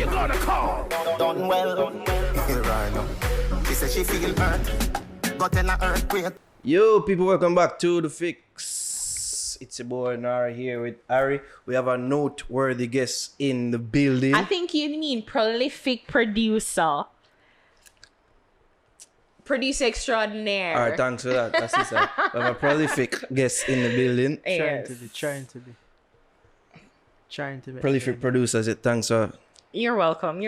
you gonna call? Dunwell. Right now. She said she feel hurt. Got in a earthquake. Yo, people, welcome back to The Fix. It's your boy Nara here with Ari. We have a noteworthy guest in the building. I think you mean prolific producer. Producer extraordinaire. Alright, thanks for that. That's it. We have a prolific guest in the building. Yes. Trying to be. Prolific producer. Thanks for... You're welcome.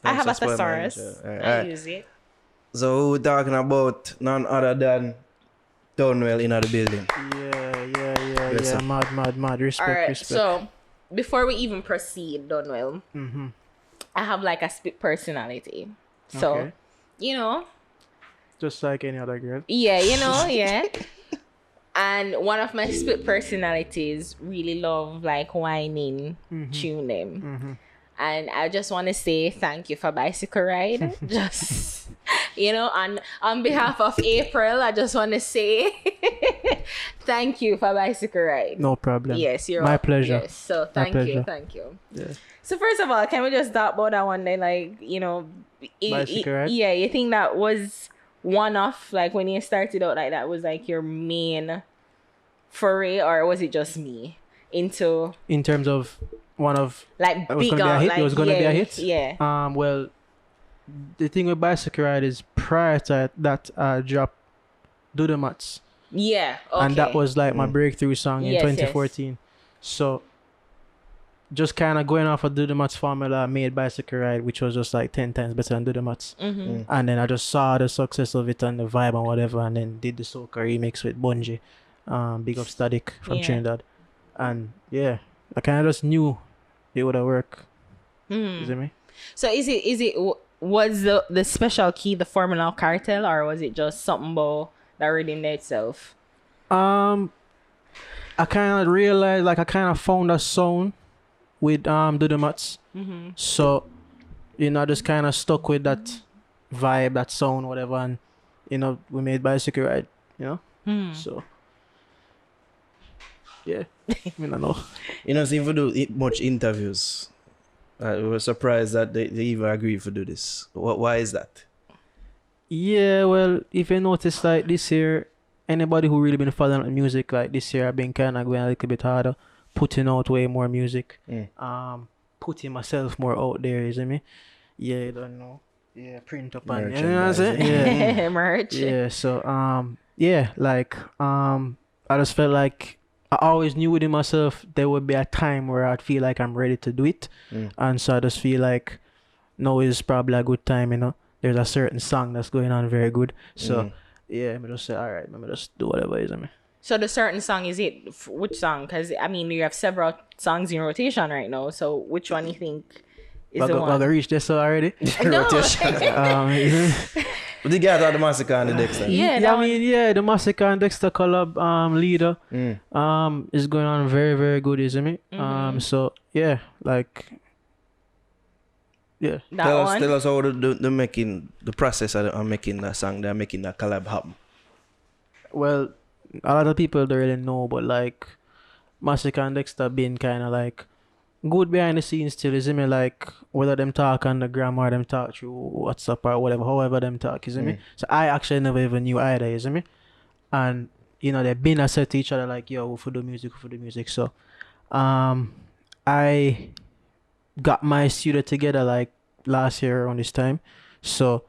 I have a thesaurus. I use it. So we're talking about none other than Dunwell in the building. Yeah. Mad. Respect. So before we even proceed, Dunwell, I have like a split personality. So, Okay. you know. Just like any other girl. Yeah, you know, yeah. And one of my split personalities really love like whining, tuning. And I just want to say thank you for bicycle ride. Just, you know, on behalf of April, I just want to say thank you for bicycle ride. No problem. Yes, you're my welcome. pleasure. Yes, so My thank pleasure. you. Yeah. So first of all, can we just talk about that one day? Like, you know, Bicycle ride? Yeah, you think that was one of like when you started out like that was like your main foray, or was it just me into In terms of one of like it was bigger? gonna be a hit. Like, It was gonna be a hit. Yeah. Well, the thing with bicycle ride is prior to that, I dropped Do the Mats, Yeah. Okay. and that was like my breakthrough song in Yes, 2014. So, just kind of going off of Do the Mats formula, I made bicycle ride, which was just like 10 times better than Do the Mats. And then I just saw the success of it and the vibe and whatever, and then did the soca remix with Bungie, Big Up Static from Trinidad, and yeah, I kind of just knew it would have worked. You see me? So was the special key the Formula Cartel, or was it just something about the rhythm itself? I kind of realized, like, I kind of found a sound with Do the Mats. So, you know, I just kind of stuck with that vibe, that sound, whatever, and you know, we made bicycle ride. You know, so yeah, I mean, I know. You know, so if you do much interviews, we were surprised that they even agreed to do this. Why is that? Yeah, well, if you notice, like this year, anybody who really been following the music, like this year, I've been kind of going a little bit harder, putting out way more music, putting myself more out there, you see me? Yeah, you don't know. Yeah, print up and, you know what I'm saying? Yeah. Merch. Yeah, so, yeah, like, I just felt like I always knew within myself there would be a time where I'd feel like I'm ready to do it. And so I just feel like now is probably a good time, you know? There's a certain song that's going on very good. So, yeah, I just say, all right, let me just do whatever it is. So the certain song, is it which song? Because I mean, you have several songs in rotation right now. So which one you think is the one? I reached this already. No. But the guys are the Masicka and the Dexta. The Masicka and Dexta Collab leader is going on very, very good, isn't it? So yeah, like yeah. Tell us how the process of making that song, they're making that collab happen. Well, a lot of people don't really know, but like Masicka and Dexta been kind of like good behind the scenes still, isn't it? Like whether them talk on the gram or them talk through WhatsApp or whatever, however them talk, isn't me? So I actually never even knew either, isn't me? And you know, they've been said to each other like, yo, we for the music. So I got my studio together like last year around this time. So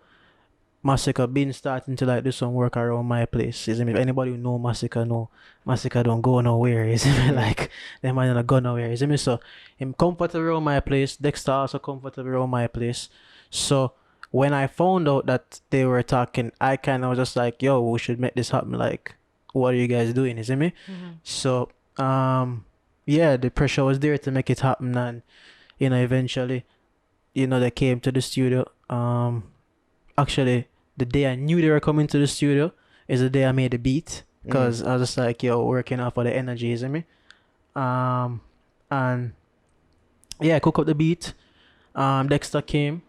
Masicka been starting to like do some work around my place. Isn't it? If anybody who know Masicka don't go nowhere, isn't it? Like they might not go nowhere, isn't it? So I'm comfortable around my place. Dexta also comfortable around my place. So when I found out that they were talking, I kind of was just like, yo, we should make this happen. Like, what are you guys doing? Isn't it? So yeah, the pressure was there to make it happen, and you know, eventually, you know, they came to the studio. Actually, the day I knew they were coming to the studio is the day I made the beat, because I was just like, yo, working off of the energy, isn't me? And yeah, I cook up the beat. Dexta came.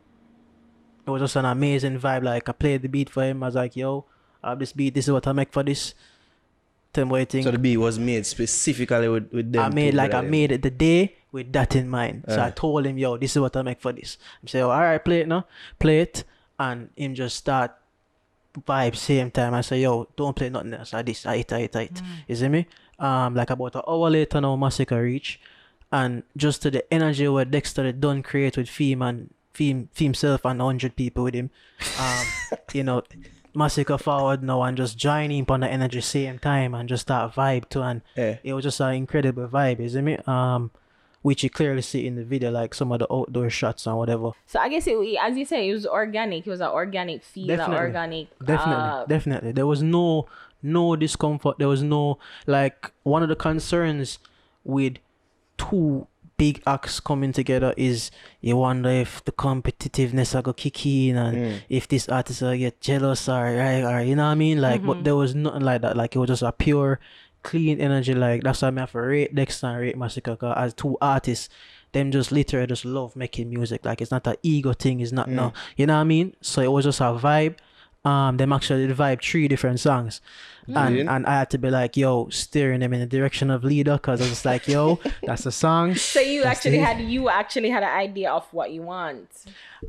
It was just an amazing vibe. Like I played the beat for him. I was like, yo, I have this beat. This is what I make for this. Tell me what you think. So the beat was made specifically with them. I made it the day with that in mind. So I told him, yo, this is what I make for this. I say, oh, all right, play it now. Play it. And him just start vibe same time. I say, yo, don't play nothing else. I this, I it. You see me? Like about an hour later now, Masicka reach. And just to the energy where Dexta done create with Theme self and 100 people with him. You know, Masicka forward now and just join in on the energy same time and just start vibe too. And it was just an incredible vibe, you see me? Which you clearly see in the video, like some of the outdoor shots and whatever. So I guess as you said, it was organic. It was an organic feel, organic. Definitely. There was no discomfort. There was no, like, one of the concerns with two big acts coming together is you wonder if the competitiveness will go kick in and if this artist will get jealous or you know what I mean? Like, but there was nothing like that. Like, it was just a pure clean energy. Like, that's why I have to rate Dexta and rate Masicka, cause as two artists, them just literally just love making music. Like, it's not an ego thing, it's not no, you know what I mean? So it was just a vibe. Them actually vibe 3 different songs. And I had to be like, yo, steering them in the direction of leader, cause I was like, yo, that's a song. So you actually had an idea of what you want.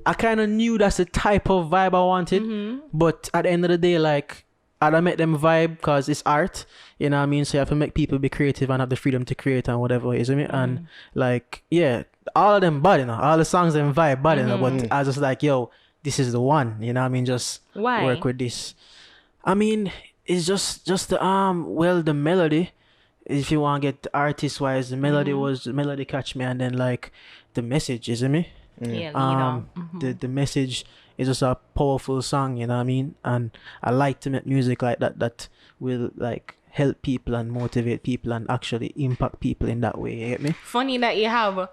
I kind of knew that's the type of vibe I wanted, but at the end of the day, like, I'd make them vibe because it's art, you know what I mean? So you have to make people be creative and have the freedom to create and whatever, isn't it? And like, yeah, all of them bad, you know, all the songs them vibe bad, you know, but I was just like, yo, this is the one, you know what I mean? Just work with this. I mean, it's just the well, the melody, if you want to get artist wise, the melody catch me, and then like the message, isn't it? The message is just a powerful song, you know what I mean? And I like to make music like that will like help people and motivate people and actually impact people in that way, you get me? Funny that you have,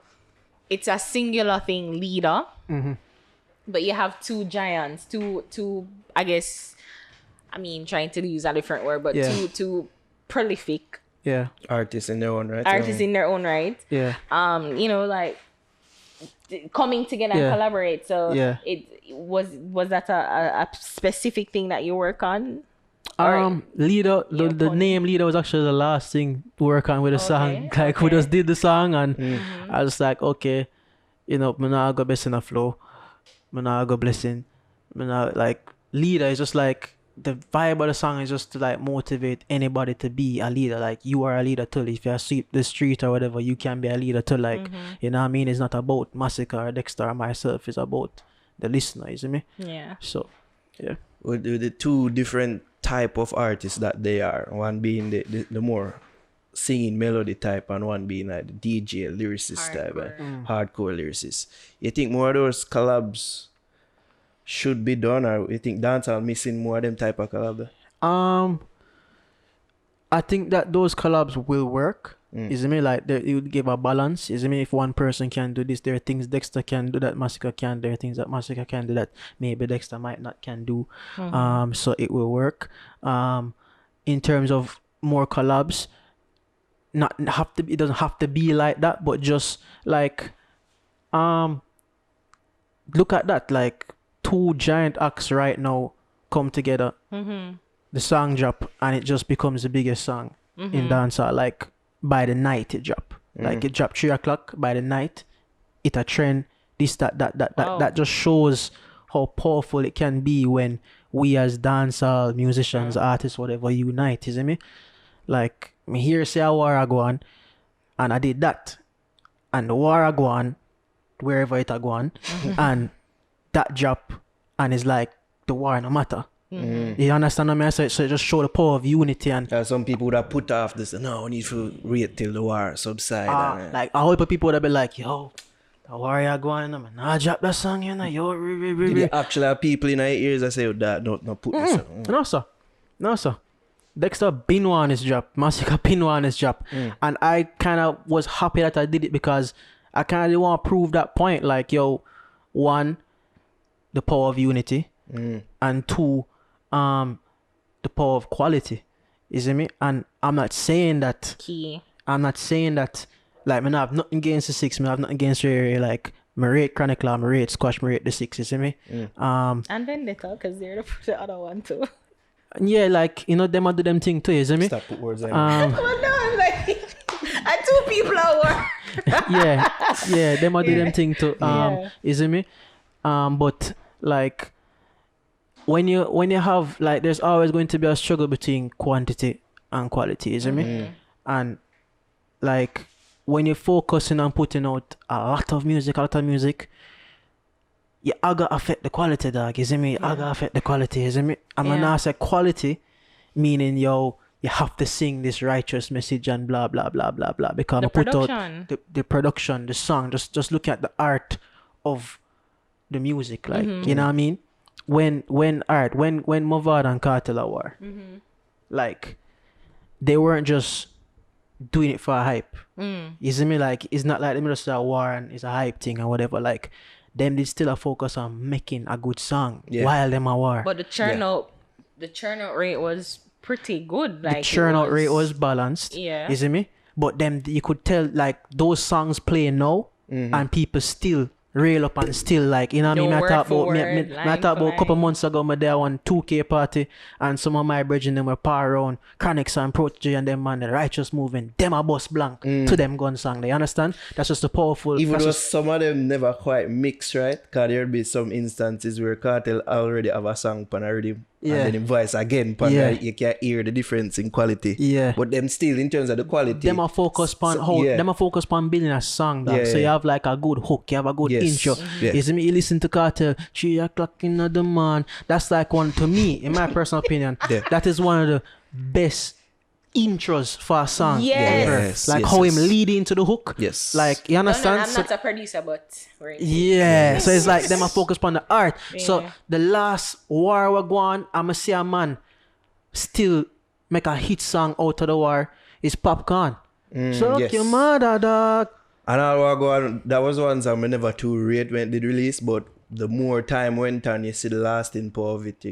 it's a singular thing, leader, but you have two giants, two I guess, I mean, trying to use a different word, but two prolific artists in their own right. Yeah. You know, like coming together and collaborate. So it was that a specific thing that you work on? Leader, the name Leader was actually the last thing to work on with the song. Like we just did the song and I was like, okay, you know, I'm not go best in the flow. I'm not go blessing. I'm not like Leader is just like the vibe of the song is just to like motivate anybody to be a leader. Like you are a leader too. If you sweep the street or whatever, you can be a leader too. Like you know what I mean? It's not about Masicka or Dexta or myself. It's about the listener, isn't it? Yeah. So yeah. With the two different type of artists that they are. One being the more singing melody type and one being like the DJ lyricist type, hardcore lyricist. You think more of those collabs should be done, or you think dancehall missing more of them type of collab? I think that those collabs will work. Is it me like it would give a balance? Is it me if one person can do this, there are things Dexta can do that Masicka can. There are things that Masicka can do that maybe Dexta might not can do. So it will work. In terms of more collabs, it doesn't have to be like that, but just like look at that, like two giant acts right now come together. The song drop and it just becomes the biggest song in dancehall. Like by the night it drop. Like it dropped 3 o'clock. By the night it a trend. This that just shows how powerful it can be when we as dancehall musicians, artists, whatever, unite, isn't me? Like me here say a war a go on and I did that and the war a go on wherever it a go on and that drop and it's like the war no matter. You understand what I mean? So it just show the power of unity. And some people would have put off this, no, we need to wait till the war subside. Like a whole people would have been like, yo, the war you going on, man. I drop that song, you know, yo. Did you actually have people in our ears that say, oh, that don't put this on? No, sir. Dexta been one is drop. Masicka been one is drop. And I kind of was happy that I did it because I kind of want to prove that point. Like, yo, one, the power of unity. And two, the power of quality, isn't it? And I'm not saying that like me not have nothing against the 6, me have nothing against Ray, like me rate Chronicler, me rate Squash, me rate the 6, isn't me? And then they talk because they're the other one too. Yeah, like you know them do them thing too, isn't me? Stop put words in. Well, no, I'm like I two people are yeah, them are do them thing too. You see me? But like when you have like, there's always going to be a struggle between quantity and quality. You see me? And like when you're focusing on putting out a lot of music, you gotta affect the quality, dog. You see me? I gotta affect the quality. You see me? I'm gonna say quality, meaning you have to sing this righteous message and blah blah blah blah blah. Because the put out production. the production, the song. Just look at the art of the music, like you know what I mean. When Mavado and Cartel were, like they weren't just doing it for a hype. You see me? Like it's not like them just a war and it's a hype thing or whatever. Like them they still a focus on making a good song while them a war. But the churn out rate was pretty good. Like the churn out rate was balanced. Yeah. You see me? But them you could tell like those songs play now and people still rail up and still like, you know what I mean? I talk about a couple months ago, I there one 2K party and some of my brethren them were par around Chronics and Protege and them man the righteous movement, them a bus blank to them gun song. They understand? That's just a powerful. Even though some of them never quite mix, right? Because there'll be some instances where Cartel already have a song pan already. And then in voice again, pan you can hear the difference in quality. Yeah. But them still in terms of the quality. Them are focused on them are focused on building a song, dog. So you have like a good hook, you have a good intro. You see me, you listen to Cartel, 3 o'clock in the man. That's like one, to me, in my personal opinion, that is one of the best intros for a song. Like how him lead into the hook. Like you understand? I'm not a producer, but so it's like them are focused on the art. So the last war we're going, I'ma see a man still make a hit song out of the war is Popcorn. So your mother, dog. And all we're going, that was ones I never too rate when it did release, but the more time went on, you see the lasting power of it.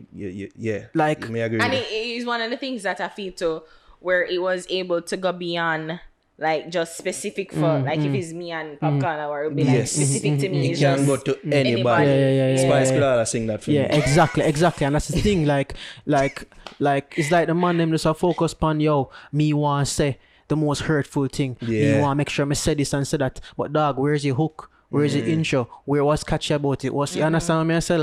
Like, me agree. And it is one of the things that I feel too, where it was able to go beyond like just specific for like if it's me and Popcorn or it would be like specific to me. You can go to anybody. Spice could all sing that for me. Exactly. And that's the thing. Like it's like the man them just are focused on me want to say the most hurtful thing. Me want to make sure I say this and say that. But dog, where's your hook? Where's the intro? What's catchy about it? You understand what I say?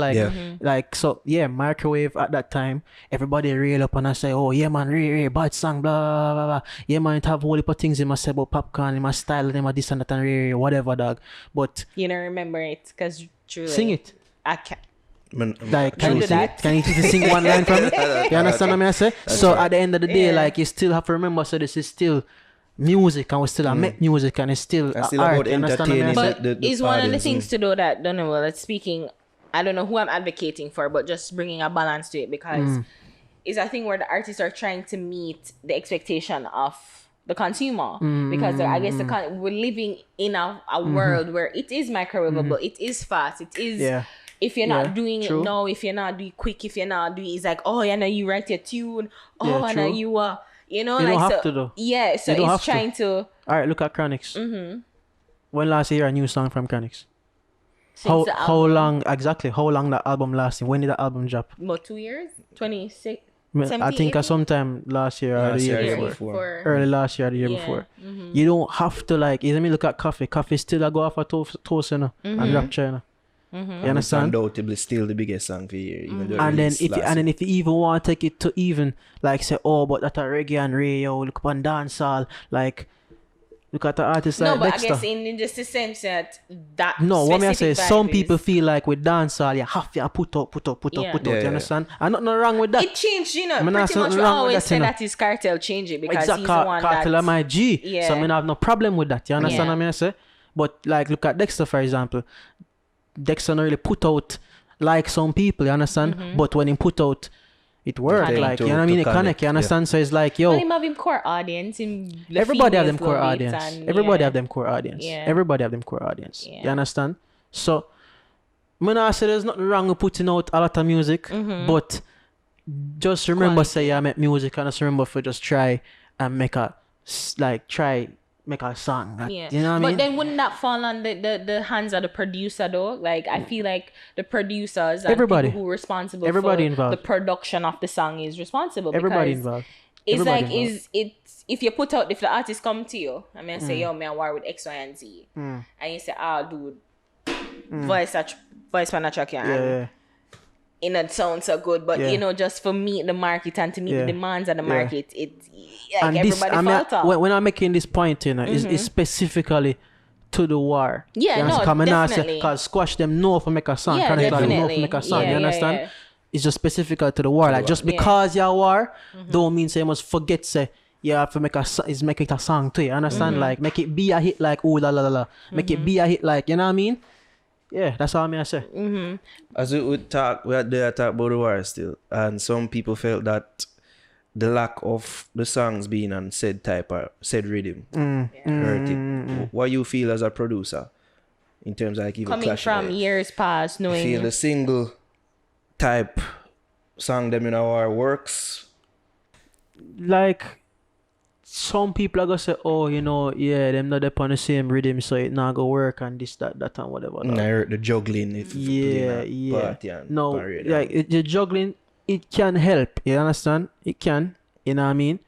Like, so microwave at that time, everybody reel up and I say, oh yeah man, really bad song, blah blah blah. Yeah man, it have whole heap of things in my say about Popcorn, in my style, in my this and that and really whatever, dog. But you don't remember it because truly sing it. I can't. Like, can you sing it? Can you sing one line from it? You understand what I say? So at the end of the day, like you still have to remember, so this is still music and we still make music and it's still art. About entertaining. But it's one of the things to do that, Dunwell, speaking, I don't know who I'm advocating for, but just bringing a balance to it because it's a thing where the artists are trying to meet the expectation of the consumer because I guess we're living in a world where it is microwavable, it is fast, it is if you're not doing it now, if you're not doing quick, if you're not doing it's like, oh, you write your tune, I know you are. You know, you like don't have so, to though. Yeah, so it's trying to. All right, look at Chronics. When last you hear a new song from Chronics? How long exactly? How long that album lasting? When did that album drop? About 2 years, 26. I think sometime last year or the year before. Early last year or the year before. You don't have to like. You know me? Look at Coffee. Coffee still a go off a toast, you know, and Rapture, you know. You understand? Undoubtedly still the biggest song for you. And then if you even want to take it to even like say, oh, but that a reggae and rayo, look upon dancehall, like look at the artists like Dexta. No, but I guess in just the sense that what I say, some people feel like with dancehall you have to put up. You understand? And nothing wrong with that. It changed, you know. Pretty much we always say that is Cartel change it because he's the one Cartel are my G. So I mean I have no problem with that. You understand what I say? But like look at Dexta for example. Dexta don't really put out like some people, you understand? But when he put out, it worked. Like, you know what I mean? It connect, you understand? So it's like, yo. But him have him core audience. Everybody have them core audience. Everybody have them core audience. Everybody have them core audience. You understand? So, when I say there's nothing wrong with putting out a lot of music, but just remember, say, I make music and just remember for just try and make a song. You know what I mean? But then wouldn't that fall on the hands of the producer though? Like I feel like the producers and people who are responsible for involved. the production of the song is responsible. Everybody involved. It's Everybody like know. if you put out, if the artist come to you, I mean, say, yo, me I war with X, Y, and Z, and you say, oh, dude, voice man a track, yeah, and it sounds so good, but you know, just for meet the market and to meet the demands of the market, it like And everybody falter. when I'm making this point, you know, is specifically to the war. Yeah, you no, understand? definitely. Because Squash them know for make a song, Yeah, Chronic know definitely. for make a song. Yeah, you yeah, understand? yeah. It's just specifically to the war. Like just because you're war, don't mean say you must forget say you have to make make it a song too. You understand? Like make it be a hit like ooh la la la la. Make it be a hit like, you know what I mean? Yeah, that's all I say. As we would talk, we had there talk about the war still, and some people felt that the lack of the songs being on said type or said rhythm hurt it. What you feel as a producer in terms of like even Coming clashing from it? years past, You knowing feel the single type song them in our works? Like some people are gonna say, oh, you know, yeah, them not up on the same rhythm, so it not go work and this, that, and whatever. I heard the juggling if Yeah. party and No, parade like and- the juggling, it can help. You understand? It can. You know what I mean?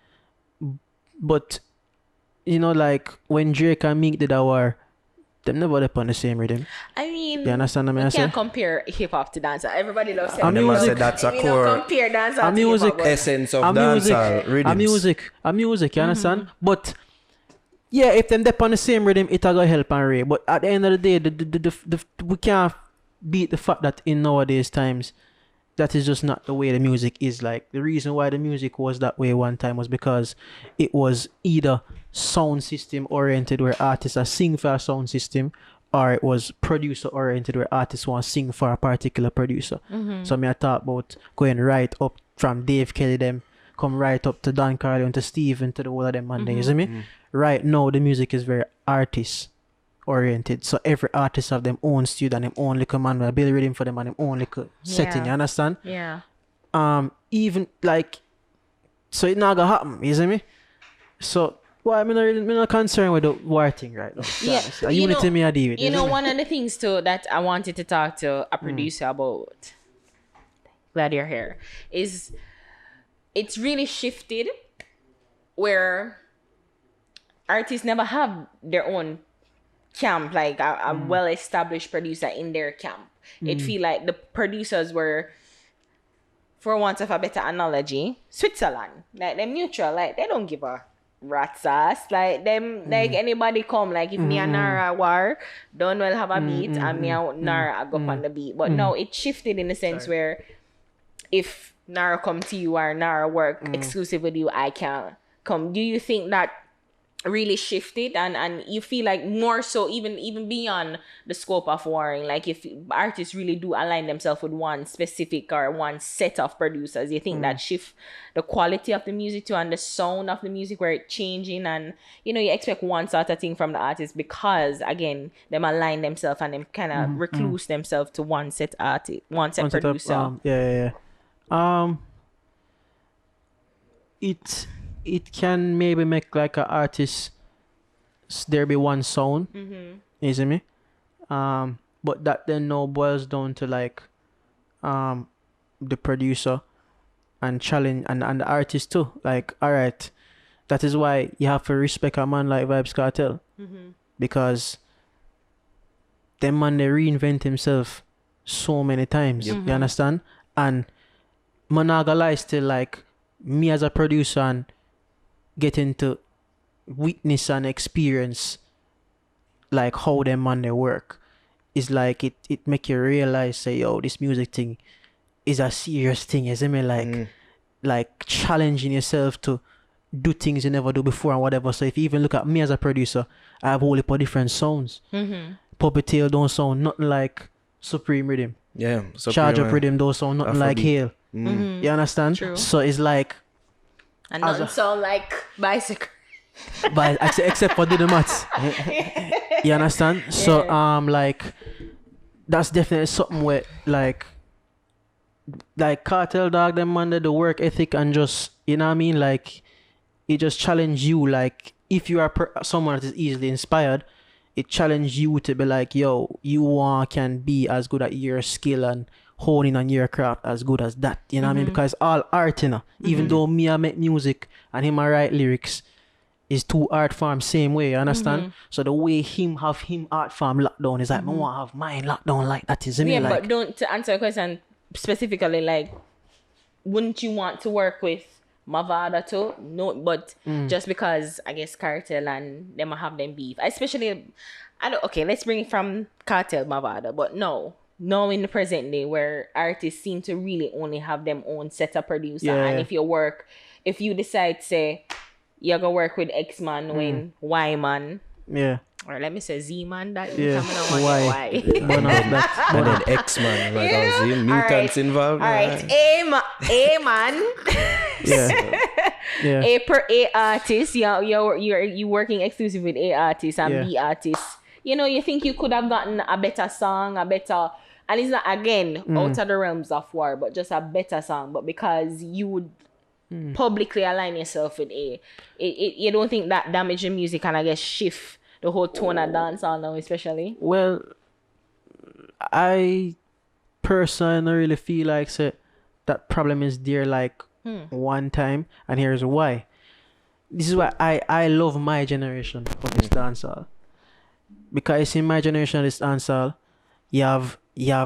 But you know, like when Drake and Meek did that war, them never up on the same rhythm. I mean, You understand what I you say? can't compare hip hop to dance. Everybody loves And them music- say that's a You core don't compare dance to music- hip hop. essence of A music, dancehall rhythms. a music, you understand? But yeah, if them dep on the same rhythm, it'll go help and ray. But at the end of the day, the we can't beat the fact that in nowadays times, that is just not the way the music is. Like the reason why the music was that way one time was because it was either sound system oriented where artists are sing for a sound system, or it was producer oriented where artists want to sing for a particular producer. So me I talk about going right up from Dave Kelly them, come right up to Don Carlin to Steve and to the whole of them Monday. You see me? Right now the music is very artist oriented. So every artist have them own studio and them own little manual, build rhythm for them and them own little setting. You understand? Yeah. Even like, so it not gonna happen. You see me? So why I'm not concerned with the war thing right now. Yeah. A unity me I deal with. You see know, me? one of the things too that I wanted to talk to a producer about, glad you're here, is it's really shifted where artists never have their own camp, like a well-established producer in their camp. It feel like the producers were, for want of a better analogy, Switzerland. Like they're neutral, like they don't give a rat's ass. Like them, like anybody come, like if me and Nara war, Dunwell have a beat and me and Nara go on the beat. But no, it shifted in the sense where if Nara come to you or Nara work exclusive with you, I can come. Do you think that really shifted and you feel like more so even beyond the scope of warring, like if artists really do align themselves with one specific or one set of producers, you think that shift the quality of the music too and the sound of the music where it's changing, and you know you expect one sort of thing from the artist because again them align themselves and them kind of recluse themselves to one set artist, one set producer. It can maybe make like an artist there be one sound, you see me? But that then now boils down to like the producer and challenge and the artist too. Like, all right, that is why you have to respect a man like Vybz Kartel, because them man they reinvent himself so many times. You understand? And Monaga lie still like me as a producer and getting to witness and experience like how them man they work is like it make you realize say yo this music thing is a serious thing, you see me? Like challenging yourself to do things you never do before and whatever. So if you even look at me as a producer, I have a whole heap of different sounds. Puppet Tail don't sound nothing like Supreme Rhythm. Yeah. Charge Up Rhythm don't sound nothing like Afrobeat. Hail. You understand? True. So it's like And nothing sound like Bicycle. but except for do the maths. You understand? So like that's definitely something where like Cartel Dog them under the work ethic and just, you know what I mean, like it just challenge you. Like if you are someone that is easily inspired, it challenge you to be like yo, you can be as good at your skill and honing on your craft as good as that. You know what I mean? Because all art, you know, even though me I make music and him I write lyrics, is two art forms same way, you understand? So the way him have him art form locked down is like, I want to have mine locked down like that, is me? Yeah, Like, but don't, to answer your question specifically, like, wouldn't you want to work with Mavada too? No, but just because I guess Cartel and them have them beef, especially, okay, let's bring it from Cartel Mavada, but no, in the present day where artists seem to really only have them own set of producer, and if you decide say you're gonna work with X man when Y man, or let me say Z man, that coming on Y. And then X man, like I was saying, mutants involved. All right, A man. A artist. You working exclusive with A artist and B artist. You know, you think you could have gotten a better song, and it's not again out of the realms of war, but just a better song. But because you would publicly align yourself with A, you don't think that damage the music and I guess shift the whole tone of dancehall now, especially? Well, I personally really feel like that problem is there like one time, and here's why. This is why I love my generation of this dancehall. Because in my generation of this dancehall, you have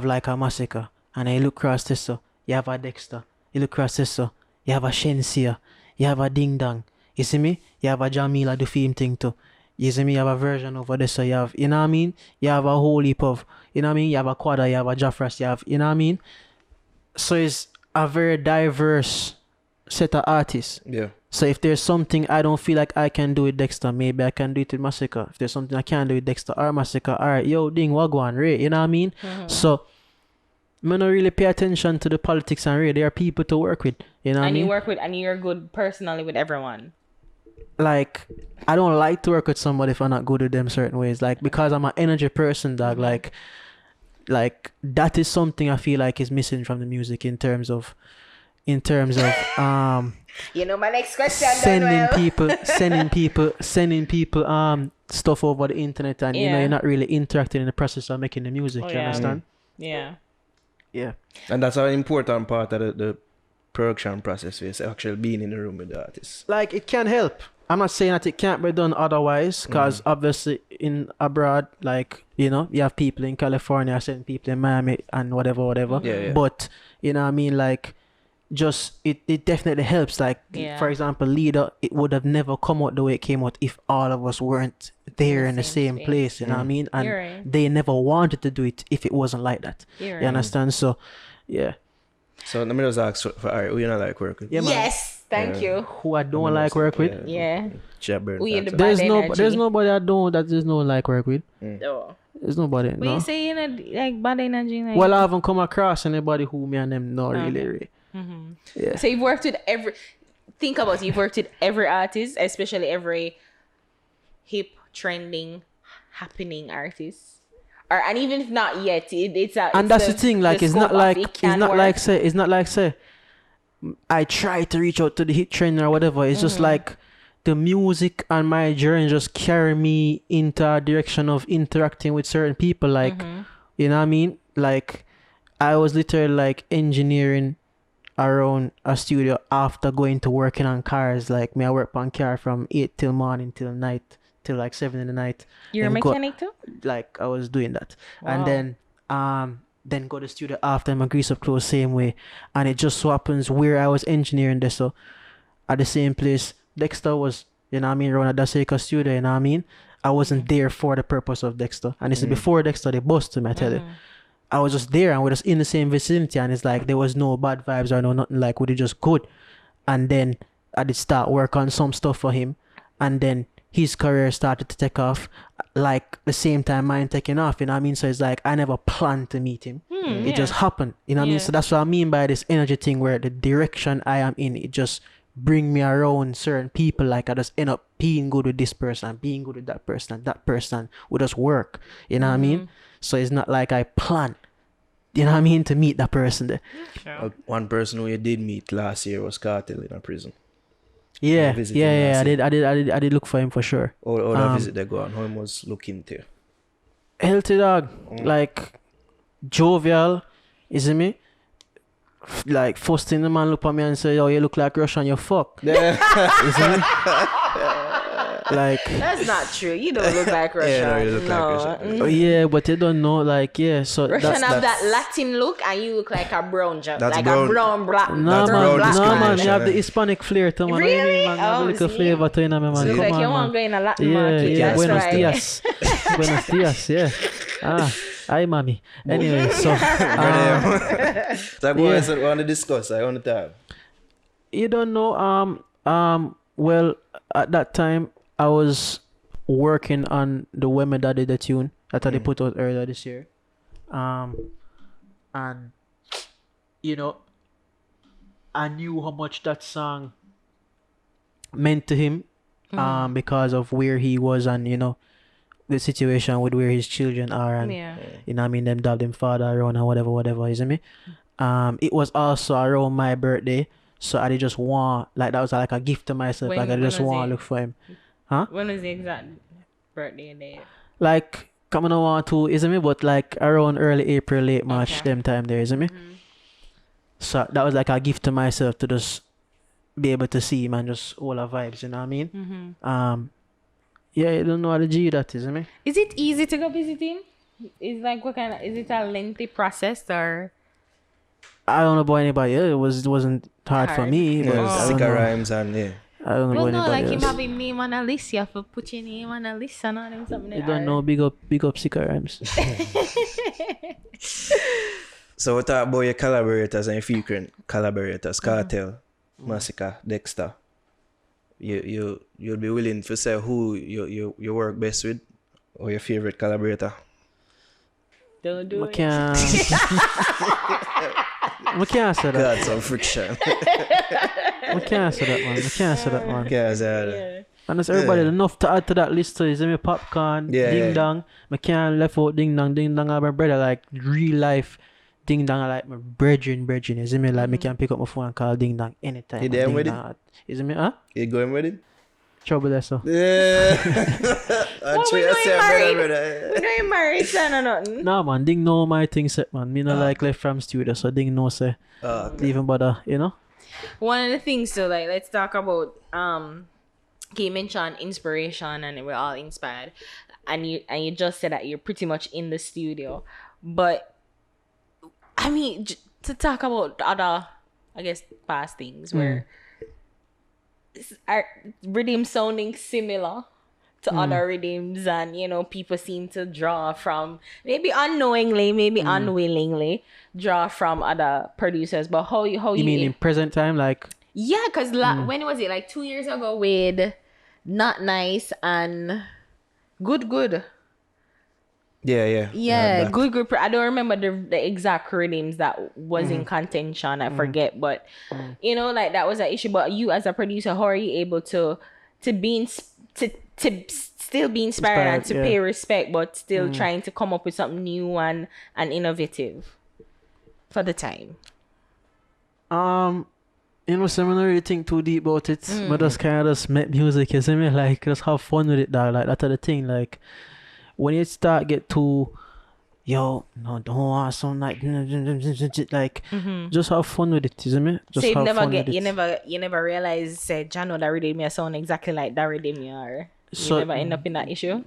like a Masicka, and I look across this, so you have a Dexta. You look across this, so you have a Shensia, you have a Ding Dong. You see me? You have a Jamila do film thing too. You see me? You have a version over there, so you have, you know what I mean? You have a whole heap of, you know what I mean? You have a Quada, you have a Jaffras, you have, you know what I mean? So it's a very diverse set of artists. Yeah. So if there's something I don't feel like I can do with Dexta, maybe I can do it with Masicka. If there's something I can't do with Dexta or Masicka, alright, yo, Ding, Wagwan, Ray, you know what I mean? So I don't really pay attention to the politics and Ray. There are people to work with, you know what I mean? And you work with, and you're good personally with everyone. Like, I don't like to work with somebody if I'm not good with them certain ways. Like, because I'm an energy person, dog, like that is something I feel like is missing from the music in terms of you know my next question, sending people stuff over the internet, and you know you're not really interacting in the process of making the music. You understand? Yeah. And that's an important part of the production process, is actually being in the room with the artist. Like, it can help. I'm not saying that it can't be done otherwise, because obviously in abroad, like, you know, you have people in California, certain people in Miami and whatever. Yeah. But you know what I mean, like, just it definitely helps. Like, for example, Leader, it would have never come out the way it came out if all of us weren't there in the same place, you know what I mean? And they never wanted to do it if it wasn't like that. You understand? So so let me just ask for Ari, who you not like work with? Yes, thank you. Who I don't like work with? There's nobody I don't that there's no like work with. There's nobody. But you say like bad energy. Like, well, I haven't come across anybody who me and them know really. Yeah. So you've worked with you've worked with every artist, especially every hip, trending, happening artist. And even if not yet, that's the thing. Like, it's not like say I try to reach out to the hit trend or whatever. It's just like the music and my journey just carry me into a direction of interacting with certain people. Like, you know what I mean? Like, I was literally like engineering around a studio after going to working on cars. Like, I work on car from 8 till morning till night, till like 7 in the night. You're a mechanic too? Like, I was doing that. Wow. And then go to the studio after and grease up clothes same way. And it just so happens where I was engineering this, so at the same place Dexta was, you know what I mean, around at Masicka studio, you know what I mean? I wasn't there for the purpose of Dexta. And this is before Dexta, they busted me, I tell you. I was just there and we're just in the same vicinity, and it's like there was no bad vibes or no nothing, like we did just good. And then I did start work on some stuff for him, and then his career started to take off like the same time mine taking off, you know what I mean? So it's like I never planned to meet him. It just happened, you know what I mean? So that's what I mean by this energy thing, where the direction I am in, it just bring me around certain people. Like, I just end up being good with this person, being good with that person, and that person would just work, you know what I mean? So it's not like I plan, you know what I mean, to meet that person there. One person who you did meet last year was Cartel in a prison. Yeah. I did look for him for sure. Or the visit they go on, how he was looking to. Healthy dog, like jovial, you see me? like first thing the man look at me and say, yo, you look like Russian, you fuck. Yeah. You see me? Like That's not true. You don't look like Russian. Yeah, no, you look like no. Russian. oh, yeah, but you don't know, like so Russian that's have that Latin look, and you look like a brown That's like brown. a brown black. no That's man, brown no man, discrimination, you have the eh? Hispanic flair too, man. Really? What do you mean, man? You have a Oh, little see? flavor to you, man. So Come look like on, you man. want to go in a Latin Yeah, market. yeah, That's buenos right. dias. Buenos dias, yeah. Hi, mommy. Anyway, so So what I want to discuss, I want to talk. you don't know, well, at that time, I was working on the Women Daddy the tune that they put out earlier this year. And, you know, I knew how much that song meant to him, because of where he was and, you know, the situation with where his children are and, you know what I mean, them dab them father around and whatever, you see me? It was also around my birthday, so I did just want, like, that was like a gift to myself, like, I just want to look for him. When was the exact birthday date? Like, coming on to, isn't me? But like around early April, late March, them time there, isn't me? So that was like a gift to myself to just be able to see him and just all the vibes, you know what I mean? Yeah, you don't know what the G that is, isn't me? Is it easy to go visit him? Is like what kind of, is it a lengthy process or? I don't know about anybody else. It wasn't hard for me. But I don't Sicka know. rhymes and yeah. I don't know Well, about no, like anybody him else. having name on a list, you have to put your name on a list and all them something. You don't know. Big up Sicka rhymes. So we talk about your collaborators and your frequent collaborators, Cartel, Masicka, Dexta. You'd be willing to say who you work best with or your favorite collaborator? Don't do I it. can't. I can't say that. God, some friction. I can't say that, man. I can't say that, man. Yeah, so, And there's everybody enough to add to that list. So is me Popcorn, Yeah, Ding yeah. Dong. I can't left out Ding Dong. Ding Dong are my brother, like real life. Ding Dong are like my brethren. You see me, like me can pick up my phone and call Ding Dong anytime. You and there Ding with it? Dong, is it me? Huh? You going with it? Trouble there, so. Yeah. I'm Well, we sure know you married. brother. We know you married, son or nothing. Nah, man. Ding know my thing set, man. Me not like left from studio, so Ding know say. Even bother, you know. One of the things, so like, let's talk about you mentioned inspiration and we're all inspired, and you just said that you're pretty much in the studio, but I mean to talk about other, I guess, past things where are rhythms sounding similar to other rhythms, and you know people seem to draw from, maybe unknowingly, maybe unwillingly, draw from other producers. But how you mean in present time, like? yeah, because when was it, like 2 years ago with Not Nice and Good. Yeah. Good. I don't remember the exact rhythms that was in contention. I forget, but you know, like that was an issue. But you, as a producer, how are you able to be to still be inspired and to pay respect, but still trying to come up with something new and innovative for the time? You know, so I don't really think too deep about it. But just kind of just make music, you see me? Like, just have fun with it, dog. Like, that's the thing. Like, when you start get too, yo, no, don't want something like, just have fun with it, you see me? Just So you never realize, say, Jano, that rhythm may sound exactly like that rhythm you are. So, you never end up in that issue?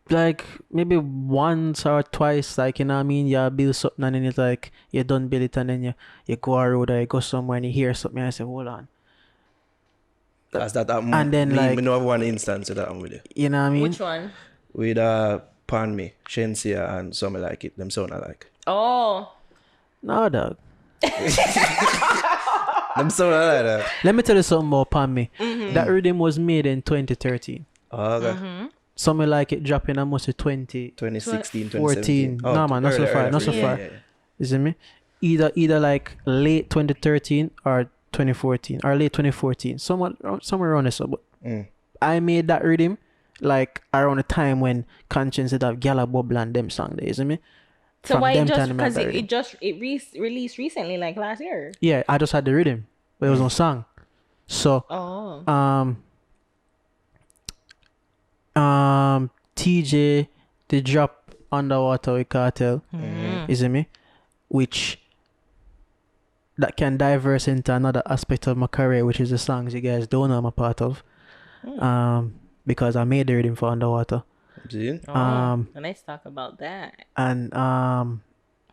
Like maybe once or twice, like, you know what I mean, you build something and then it's like you don't build it and then you go a road or you go somewhere and you hear something and I say, hold on. That's that. And then, like, me know of one instance of that one with you. You know what I mean? Which one? With Pan Me, Shensia and something like it. Them sound alike. Oh. No, dog. Them sound alike. That. Let me tell you something about Pan Me. That rhythm was made in 2013. Oh, okay. Something like it dropping almost 2016, 14. 2017. No, man, not so far. Not so far. Yeah. You see me? Either like late 2013 or 2014 or late 2014. Somewhere around there. So, but I made that rhythm like around the time when Conscience did have Gala Bubble and them song there, you see me? So From why them just time I because made that rhythm. released recently, like last year? Yeah, I just had the rhythm, but it was no song. So TJ they drop Underwater with Cartel, you see me? Which that can diverse into another aspect of my career, which is the songs you guys don't know I'm a part of. Because I made the rhythm for Underwater. Did? Let's talk about that. And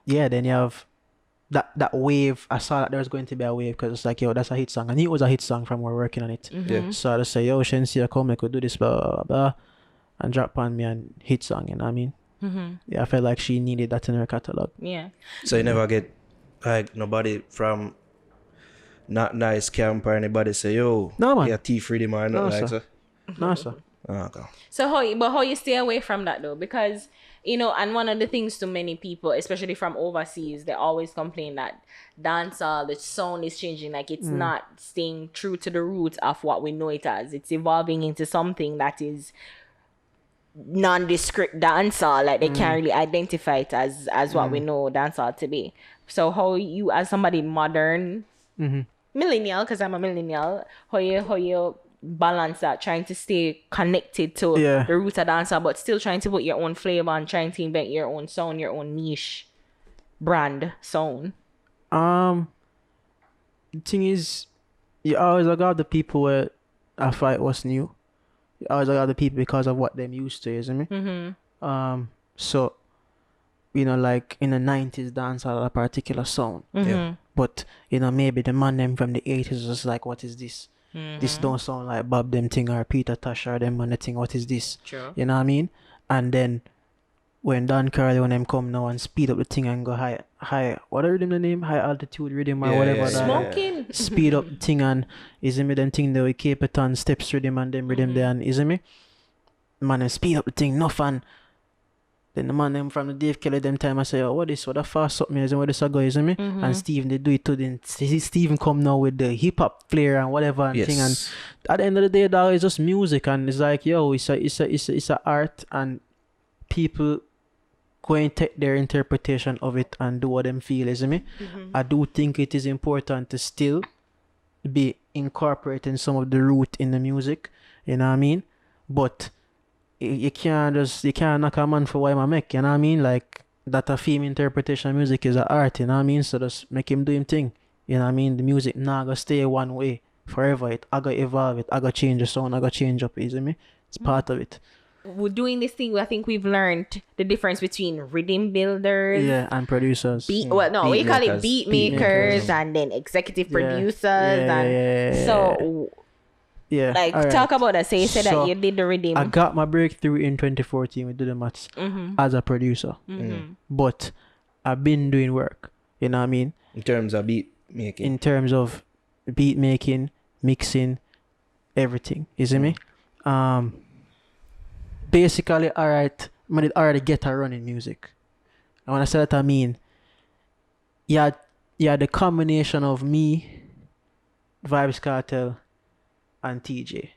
yeah, then you have that wave. I saw that there was going to be a wave because it's like, yo, that's a hit song. I knew it was a hit song from we're working on it. Yeah. So I just say, yo, Shensia, come, I could do this, blah, blah, blah, and drop on me and hit song, you know what I mean? Yeah, I felt like she needed that in her catalog. Yeah. So you never get like nobody from Not Nice Camp or anybody say, yo, No, man. yeah, T Freedom or not like sir. so. No, sir. Oh, okay. So how you stay away from that though? Because and one of the things to many people, especially from overseas, they always complain that dancehall, the sound is changing, like it's not staying true to the roots of what we know it as. It's evolving into something that is nondescript dancehall, like they can't really identify it as what we know dancehall to be. So how you, as somebody modern, millennial, because I'm a millennial, how you balance that, trying to stay connected to the roots of dancehall, but still trying to put your own flavor and trying to invent your own sound, your own niche brand sound? The thing is, you always got the people where I fight what's new. You always got the people because of what them used to, isn't it? So, like in the 90s, dancehall had a particular sound. Yeah. But, maybe the man them from the 80s was like, what is this? This don't sound like Bob them thing or Peter Tosh or them man the thing. What is this? True. You know what I mean? And then when them come now and speed up the thing and go high, what are them the name? High altitude rhythm or whatever. That, Smoking. speed up the thing and isn't me them thing that we keep it on steps rhythm and them rhythm there and isn't me? Man, and speed up the thing, no fun. Then the man them from the Dave Kelly them time I say, oh, what the fast up me isn't what this a go, isn't me? And Steven they do it too. Then Steven come now with the hip hop flair and whatever and thing, and at the end of the day dog, it's just music and it's like, yo, it's a art and people go and take their interpretation of it and do what them feel, isn't me? I do think it is important to still be incorporating some of the root in the music, you know what I mean? But you can't knock a man for what I make, you know what I mean? Like that a theme interpretation of music is an art, you know what I mean? So just make him do him thing. You know what I mean? The music not gonna stay one way forever. It I gotta evolve, it I gotta change the sound, I gotta change up, isn't me? It's part of it. We're doing this thing, I think we've learned the difference between rhythm builders, and producers. we call it beat makers and then executive producers so like all right. talk about that. So you said that you did the rhythm. I got my breakthrough in 2014 with Do the Maths as a producer. But I've been doing work, you know what I mean? In terms of beat making. In terms of beat making, mixing, everything, isn't me? Basically, alright, I did already get a run in music. And when I say that, I mean, yeah, the combination of me, Vibes Cartel, and TJ.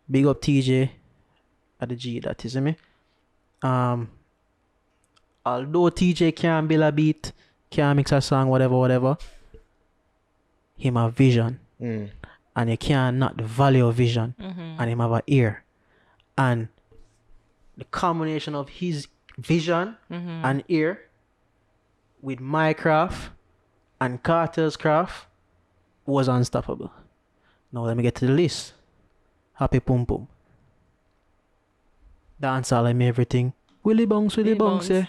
Big up TJ at the G, that is me. Although TJ can't build a beat, can't mix a song, whatever, him have vision. And you can't knock the value of vision. And him have an ear. And the combination of his vision and ear with my craft and Carter's craft was unstoppable. Now let me get to the list. Happy Pum Pum. Dancehall, I'm everything. Willy Bounce, yeah.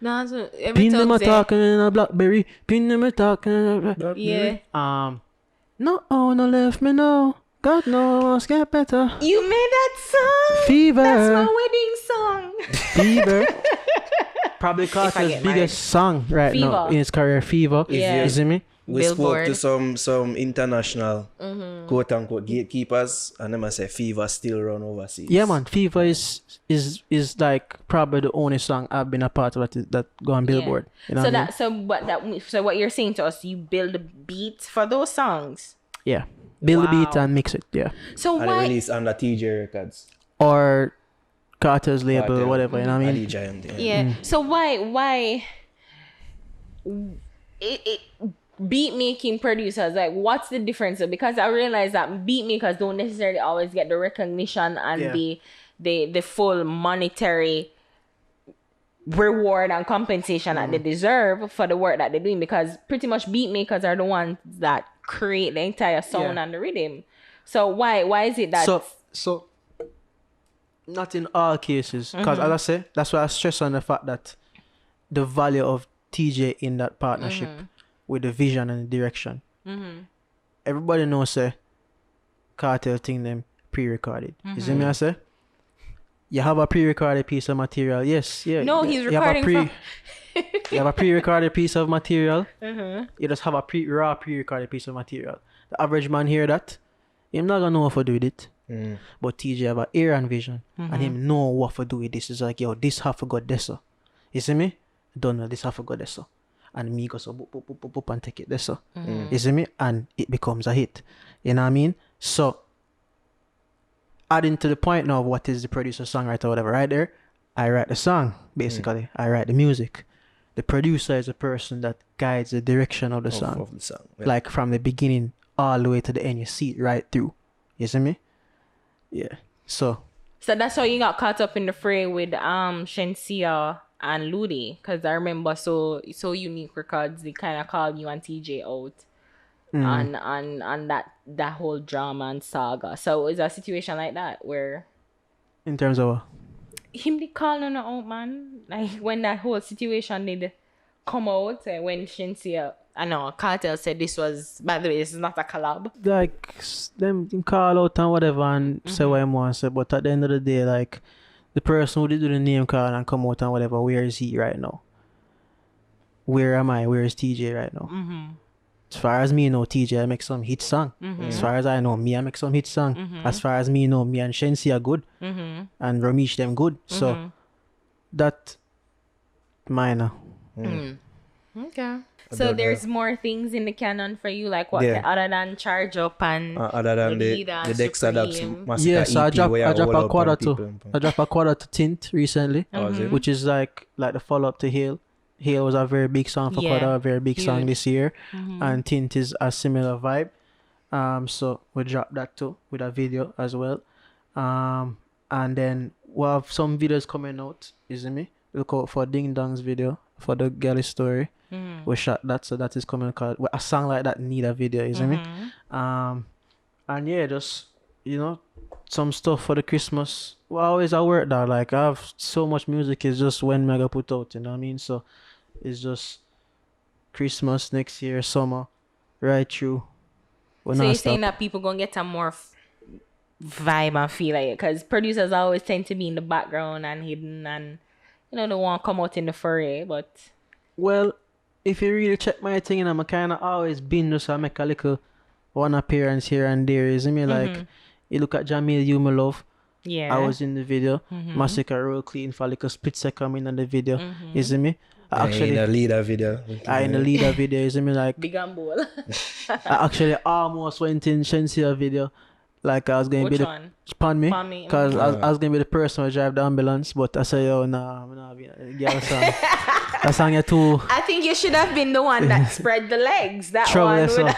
No, so Pin them a talking in a Blackberry. Pin them a talking in a Blackberry. Yeah. No owner left me now. God knows get better. You made that song. Fever. That's my wedding song. Fever. Probably Carter's biggest song right now in his career. Fever. Yeah. Isn't me? We Billboard. spoke to some international quote unquote gatekeepers, and them say Fever still run overseas. Yeah, man. Fever is like probably the only song I've been a part of that go on Billboard. You know So what you're saying to us, you build the beats for those songs. Yeah. Build the beat and mix it. Yeah. So and why release under TJ Records or Carter's label, Cartel, whatever. You know what I mean? Ali Giant, Yeah. So why it beat making producers, like what's the difference? Because I realize that beat makers don't necessarily always get the recognition and the full monetary reward and compensation that they deserve for the work that they're doing, because pretty much beat makers are the ones that create the entire sound and the rhythm. So why is it that so not in all cases, because as I say, that's why I stress on the fact that the value of TJ in that partnership with the vision and the direction. Everybody knows say Cartel thing them pre-recorded. You see me I say? You have a pre-recorded piece of material. Yes, yeah. No, he's recording from you have a pre-recorded piece of material. You just have a raw pre-recorded piece of material. The average man hear that, him not gonna know what to do with it. But TJ have a ear and vision, and him know what to do with this. It's like, yo, this have to go this so. You see me? Don't know this have to go this so. And me go so boop, boop, boop, boop, boop, and take it this so. You see me? And it becomes a hit. You know what I mean? So adding to the point now of what is the producer, songwriter, whatever, right there, I write the song, basically. I write the music. The producer is a person that guides the direction of the song. Of the song. Yeah. Like from the beginning all the way to the end. You see it right through. You see me? Yeah. So that's how you got caught up in the fray with Shensia and Ludi, because I remember so Unique Records, they kind of called you and TJ out on that whole drama and saga. So is a situation like that where in terms of him they call on out, man, like when that whole situation did come out, when Shensia, I know Cartel said this was, by the way, this is not a collab, like them call out and whatever and say what I want to say, but at the end of the day, like the person who did do the name call and come out and whatever, where is he right now? Where am I? Where is TJ right now? As far as me know, TJ I make some hit song. As far as I know, me I make some hit song. As far as me know, me and Shensi are good. And Ramesh them good. So that minor. Okay. So there's more things in the canon for you, like what other than Charge Up and other than the Dexta Daps Masicka yeah, so EP, I dropped a quarter to Tint recently, which is like the follow up to Hail. Hail was a very big song for Quarter, a very big song this year, and Tint is a similar vibe. So we dropped that too with a video as well. And then we have some videos coming out, isn't me? Look out for Ding Dong's video for the Galley story. We shot that, so that is coming called a song like that need a video, isn't me? And yeah, just some stuff for the Christmas. Well, always I work that, like I have so much music, is just when mega put out, you know what I mean? So it's just Christmas next year, summer, right through. So you're saying that people gonna get a more vibe and feel like it, because producers always tend to be in the background and hidden, and they won't come out in the foray, but well, if you really check my thing, I'm kind of always been just I make a little one appearance here and there, isn't me? Like you look at Jamil, You My Love. Yeah, I was in the video. Masicka Roll Clean for like a split second in the video, isn't me? Actually, in the leader video. In the leader video, isn't me? Like Big and Bowl. I actually almost went in Shensia video. Like I was going to be one? Pon me, because I was going to be the person who drive the ambulance, but I said, yo, nah, I'm not being a song. That song you too. I think you should have been the one that spread the legs. That Trouble one would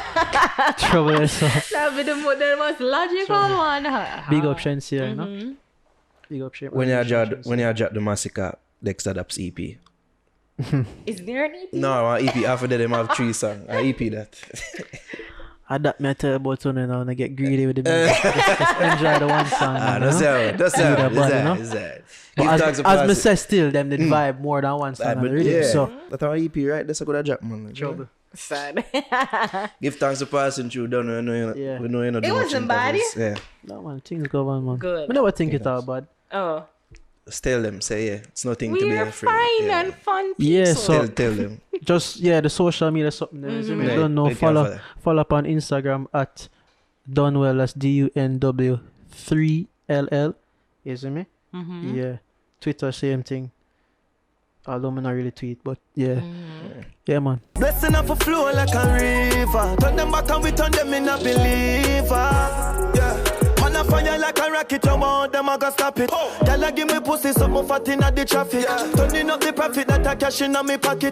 Trouble that would be the most logical one. Big up Shensia, you know? Big up Shensia. When you drop the Masicka Dexta Daps EP. Is there an EP? No, an EP. After that, them have 3 songs. An EP that. I that me tell about you now and I get greedy with the music. Just enjoy the one song. That's it. But as me say still, them did vibe more than one song. So that's our EP, right? That's a good drop, man. Trouble. Sad. Give thanks to passing through. Don't know, we know it wasn't bad. Yeah. No man, things go on, man. Good. I never think it's all bad. Oh. Tell them, say it's nothing to be afraid. We're fine and fun people. Yeah, so tell them. Just the social media something there. If you don't know, follow up on Instagram at Dunwell, that's DUNW3LL. You see me? Yeah. Twitter, same thing. Although I not really tweet, but yeah. Yeah, man. Blessing up a flow like a river. Turn them back and we turn them in a believer. Yeah. Man a fire like a rocket, you want them, I gotta stop it. Girl, give me pussy, something fat in the traffic. Turning up the profit that I cash in on me pocket.